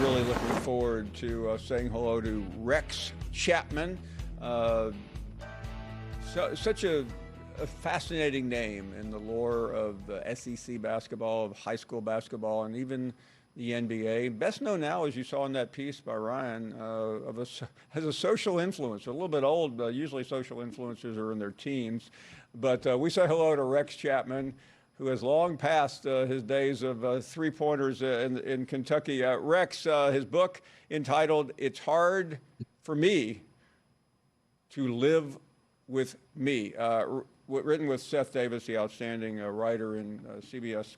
really looking forward to saying hello to Rex Chapman. Such a fascinating name in the lore of SEC basketball, of high school basketball, and even the NBA. Best known now, as you saw in that piece by Ryan, as a social influencer. A little bit old. Usually social influencers are in their teens. But we say hello to Rex Chapman, who has long passed his days of three-pointers in Kentucky. Rex, his book entitled "It's Hard for Me to Live with Me," written with Seth Davis, the outstanding writer and CBS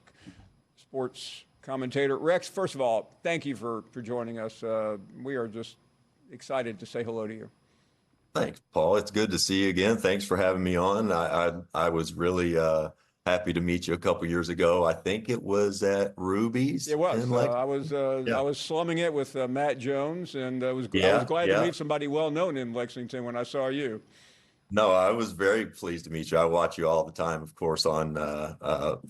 sports commentator. Rex, first of all, thank you for joining us. We are just excited to say hello to you. Thanks, Paul. It's good to see you again. Thanks for having me on. I was really happy to meet you a couple years ago. I think it was at Ruby's. It was. I was slumming it with Matt Jones, and I was glad to meet somebody well known in Lexington when I saw you. No, I was very pleased to meet you. I watch you all the time, of course, on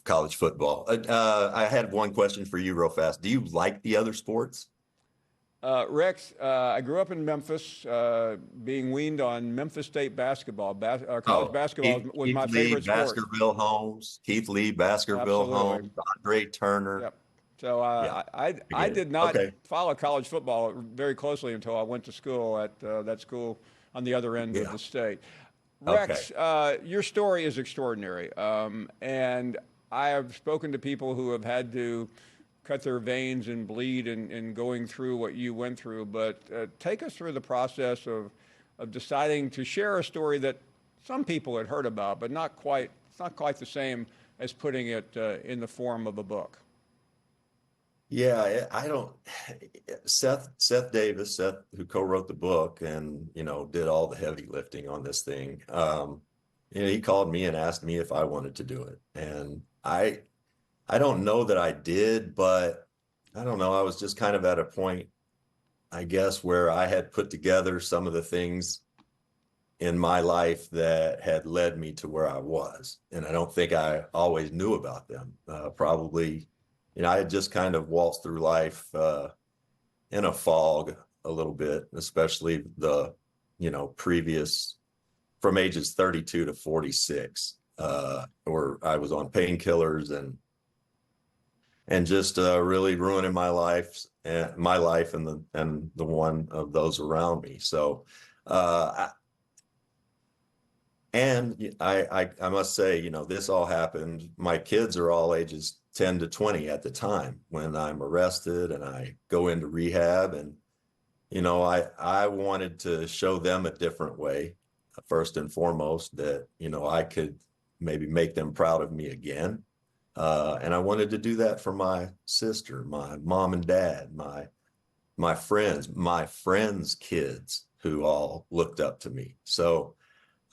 college football. I had one question for you real fast. Do you like the other sports? Rex, I grew up in Memphis, being weaned on Memphis State basketball. College basketball was my favorite sport. Baskerville Holmes, Keith Lee, Baskerville Holmes, Andre Turner. Yep. So I did not follow college football very closely until I went to school at that school on the other end of the state. Rex, your story is extraordinary, and I have spoken to people who have had to cut their veins and bleed in going through what you went through. But take us through the process of deciding to share a story that some people had heard about, but it's not quite the same as putting it in the form of a book. Yeah, Seth Davis, who co-wrote the book and, did all the heavy lifting on this thing. He called me and asked me if I wanted to do it. And I don't know that I did, but I don't know. I was just kind of at a point, I guess, where I had put together some of the things in my life that had led me to where I was. And I don't think I always knew about them. Probably, I had just kind of waltzed through life in a fog a little bit, especially the, previous from ages 32 to 46, where I was on painkillers and just really ruining my life and the one of those around me. So, I must say, this all happened. My kids are all ages 10 to 20 at the time when I'm arrested and I go into rehab. And, I wanted to show them a different way, first and foremost, that, I could maybe make them proud of me again. And I wanted to do that for my sister, my mom and dad, my friends' kids who all looked up to me. So,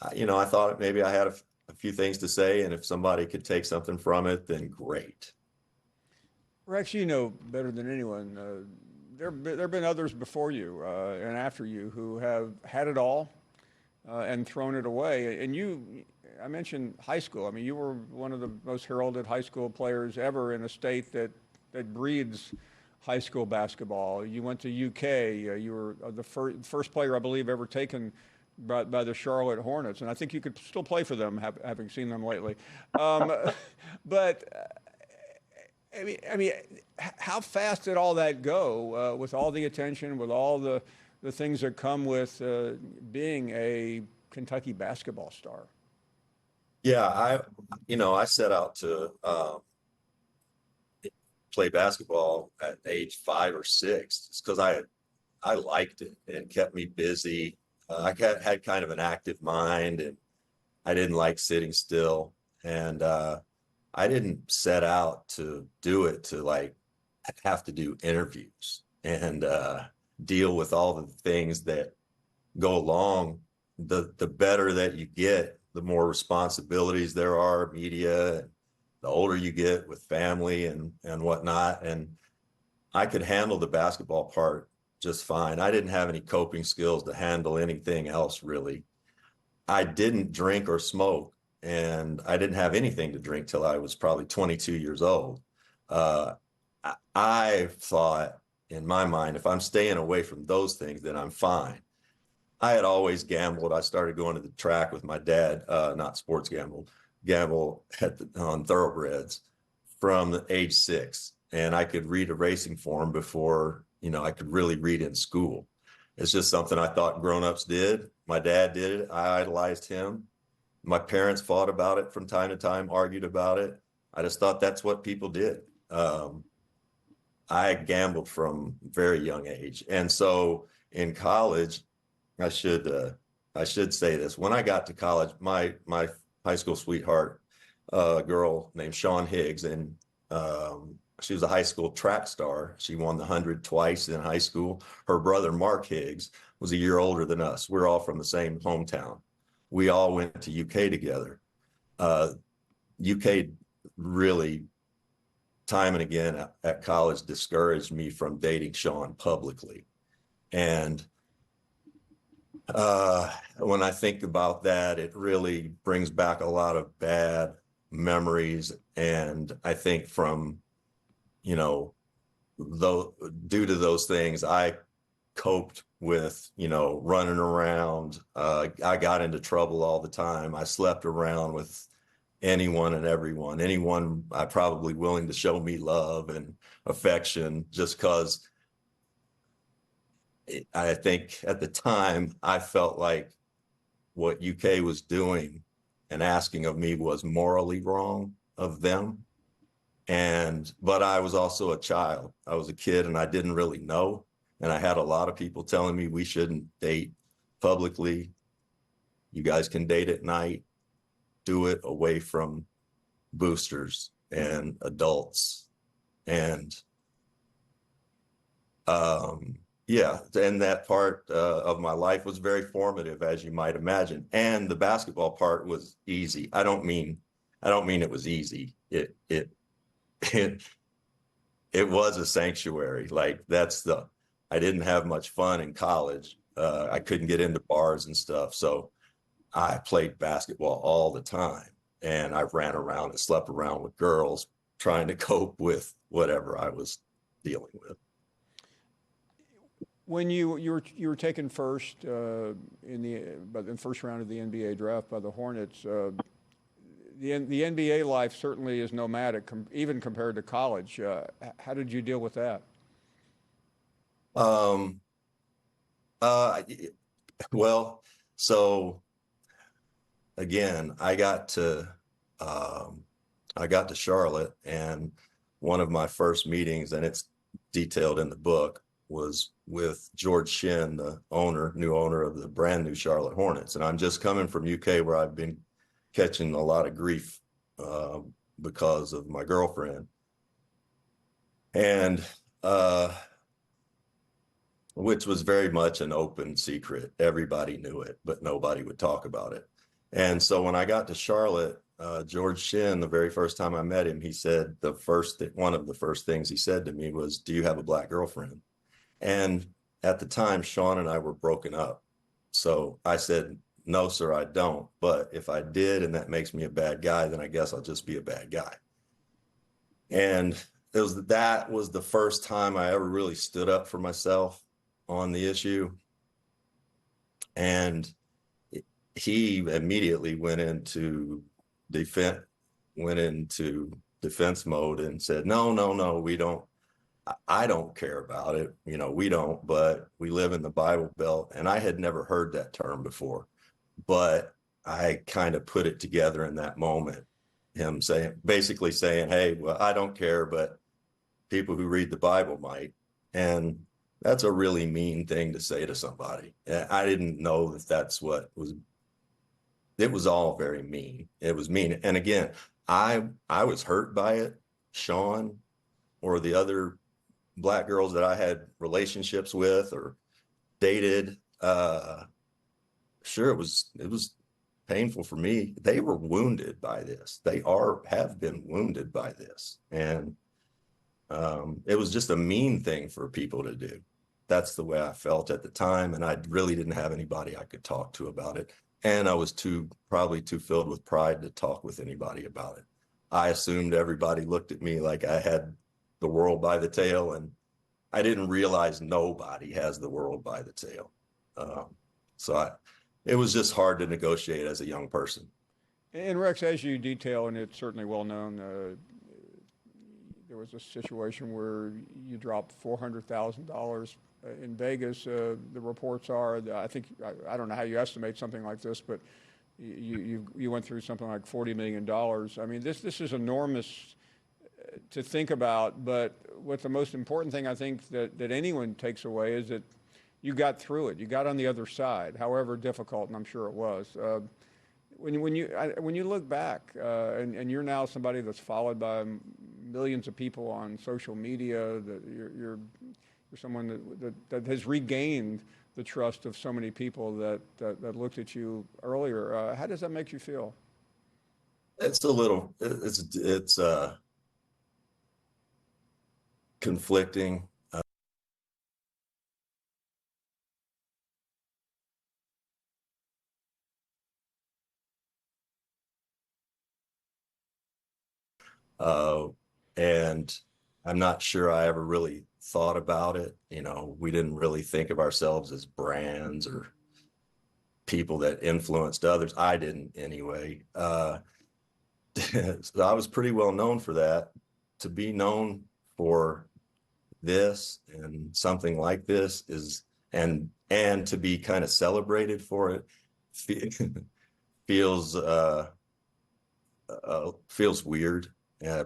I thought maybe I had a few things to say, and if somebody could take something from it, then great. Rex, you know better than anyone, there have been others before you and after you who have had it all and thrown it away. And I mentioned high school. I memean, you were one of the most heralded high school players ever in a state that breeds high school basketball. You went to UK. You were the first player, I believe, ever taken by the Charlotte Hornets. And I think you could still play for them, having seen them lately. But I mean, how fast did all that go with all the attention, with all the things that come with being a Kentucky basketball star? Yeah, I set out to play basketball at age 5 or 6 because I liked it and kept me busy. I had kind of an active mind and I didn't like sitting still. And I didn't set out to do it to have to do interviews and deal with all the things that go along. The better that you get, the more responsibilities there are, media, and the older you get with family and whatnot. And I could handle the basketball part just fine. I didn't have any coping skills to handle anything else, really. I didn't drink or smoke, and I didn't have anything to drink till I was probably 22 years old. I thought in my mind, if I'm staying away from those things, then I'm fine. I had always gambled. I started going to the track with my dad, not sports gamble on thoroughbreds from the age 6. And I could read a racing form before, I could really read in school. It's just something I thought grown-ups did. My dad did it. I idolized him. My parents fought about it from time to time, argued about it. I just thought that's what people did. I gambled from a very young age. And so in college, I should say this. When I got to college, my high school sweetheart, girl named Shawn Higgs, and she was a high school track star. She won the 100 twice in high school. Her brother, Mark Higgs, was a year older than us. We're all from the same hometown. We all went to UK together. UK really, time and again at college, discouraged me from dating Shawn publicly. And when I think about that, it really brings back a lot of bad memories. And I think from, due to those things, I coped with, running around. I got into trouble all the time. I slept around with anyone and anyone I probably willing to show me love and affection, just because I think at the time I felt like what UK was doing and asking of me was morally wrong of them. But I was also a child. I was a kid and I didn't really know. And I had a lot of people telling me we shouldn't date publicly. You guys can date at night. Do it away from boosters and adults. And yeah, and that part of my life was very formative, as you might imagine. And the basketball part was easy. I don't mean it was easy. It was a sanctuary. Like I didn't have much fun in college. I couldn't get into bars and stuff. So I played basketball all the time, and I ran around and slept around with girls trying to cope with whatever I was dealing with. When you were taken first in the first round of the NBA draft by the Hornets, the NBA life certainly is nomadic, even compared to college. How did you deal with that? Well, so again, I got to Charlotte, and one of my first meetings, and it's detailed in the book, was with George Shinn, the new owner of the brand new Charlotte Hornets. And I'm just coming from UK, where I've been catching a lot of grief because of my girlfriend. And which was very much an open secret. Everybody knew it, but nobody would talk about it. And so when I got to Charlotte, George Shinn, the very first time I met him, he said one of the first things he said to me was, "Do you have a black girlfriend?" And at the time, Shawn and I were broken up. So I said, "No, sir, I don't. But if I did, and that makes me a bad guy, then I guess I'll just be a bad guy." And that was the first time I ever really stood up for myself on the issue. And he immediately went into defense mode and said, no, we don't. I don't care about it. We don't, but we live in the Bible Belt. And I had never heard that term before, but I kind of put it together in that moment. Him basically saying, "Hey, well, I don't care, but people who read the Bible might." And that's a really mean thing to say to somebody. I didn't know that's what it was all very mean. It was mean. And again, I was hurt by it. Shawn or the other black girls that I had relationships with or dated, sure, it was painful for me. They were wounded by this. They have been wounded by this. And it was just a mean thing for people to do. That's the way I felt at the time. And I really didn't have anybody I could talk to about it. And I was probably too filled with pride to talk with anybody about it. I assumed everybody looked at me like I had the world by the tail, and I didn't realize nobody has the world by the tail. Um, it was just hard to negotiate as a young person. And Rex, as you detail, and it's certainly well known, there was a situation where you dropped $400,000 in Vegas. The reports are, I think, I don't know how you estimate something like this, but you went through something like $40 million. I mean, this is enormous to think about, but what the most important thing I think that anyone takes away is that you got through it. You got on the other side, however difficult, and I'm sure it was. When you look back, and you're now somebody that's followed by millions of people on social media, that you're someone that has regained the trust of so many people that looked at you earlier. How does that make you feel? It's conflicting. Uh, and I'm not sure I ever really thought about it. You know, we didn't really think of ourselves as brands or people that influenced others. I didn't anyway. So I was pretty well known for that. To be known for this and something like this is, and to be kind of celebrated for it feels feels weird,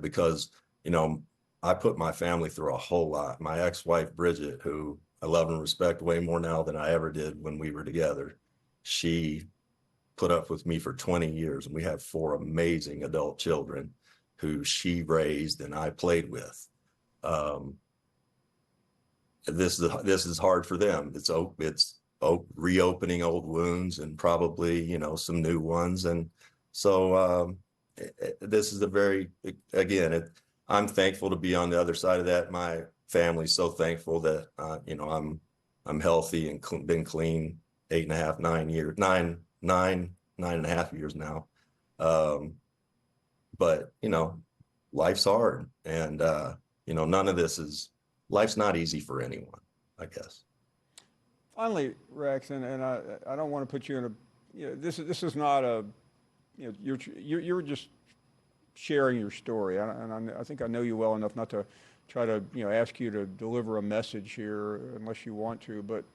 because you know I put my family through a whole lot. My ex-wife Bridget, who I love and respect way more now than I ever did when we were together, she put up with me for 20 years, and we have four amazing adult children who she raised and I played with. Um, this is hard for them. It's reopening old wounds and probably, you know, some new ones. And so this is a very, again, I'm thankful to be on the other side of that. My family's so thankful that you know, I'm healthy and been clean 8.5, 9 years, 9.5 years now. Um, but you know, life's hard, and you know, none of this is, life's not easy for anyone, I guess. Finally, Rex, and I don't want to put you in a, this is not a, you're just sharing your story, and I think I know you well enough not to try to ask you to deliver a message here unless you want to. But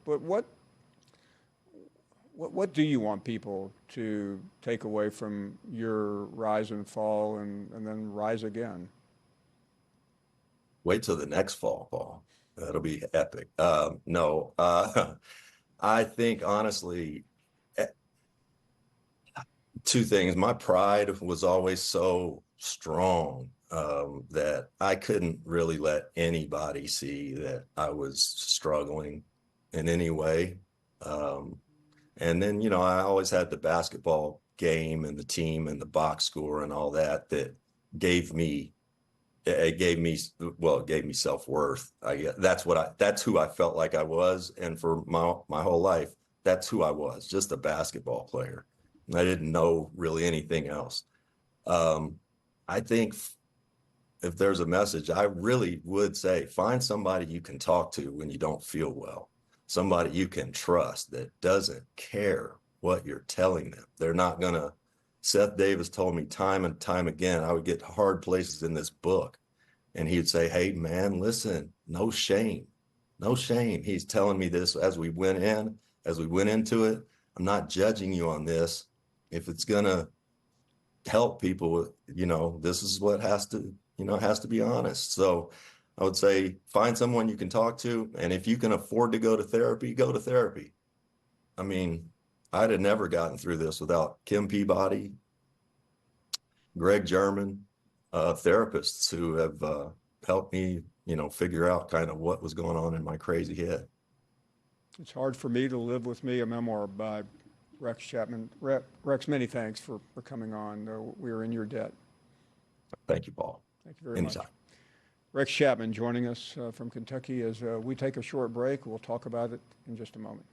what do you want people to take away from your rise and fall and then rise again? Wait till the next fall, Paul. That'll be epic. No, I think honestly, eh, two things. My pride was always so strong, that I couldn't really let anybody see that I was struggling in any way. Um, and then, you know, I always had the basketball game and the team and the box score and all that gave me it gave me well, it gave me self-worth. That's who I felt like I was. And for my whole life, that's who I was, just a basketball player. I didn't know really anything else. Um, I think if there's a message, I really would say find somebody you can talk to when you don't feel well, somebody you can trust that doesn't care what you're telling them. They're not gonna. Seth Davis told me time and time again, I would get hard places in this book, and he'd say, "Hey, man, listen, no shame, no shame." He's telling me this as we went into it. I'm not judging you on this. If it's gonna help people, you know, this is what has to be honest. So I would say find someone you can talk to. And if you can afford to go to therapy, go to therapy. I mean, I'd have never gotten through this without Kim Peabody, Greg German, therapists who have helped me, you know, figure out kind of what was going on in my crazy head. It's hard for me to live with me, a memoir by Rex Chapman. Rex, many thanks for coming on. We are in your debt. Thank you, Paul. Thank you very much. Anytime. Rex Chapman joining us from Kentucky as we take a short break. We'll talk about it in just a moment.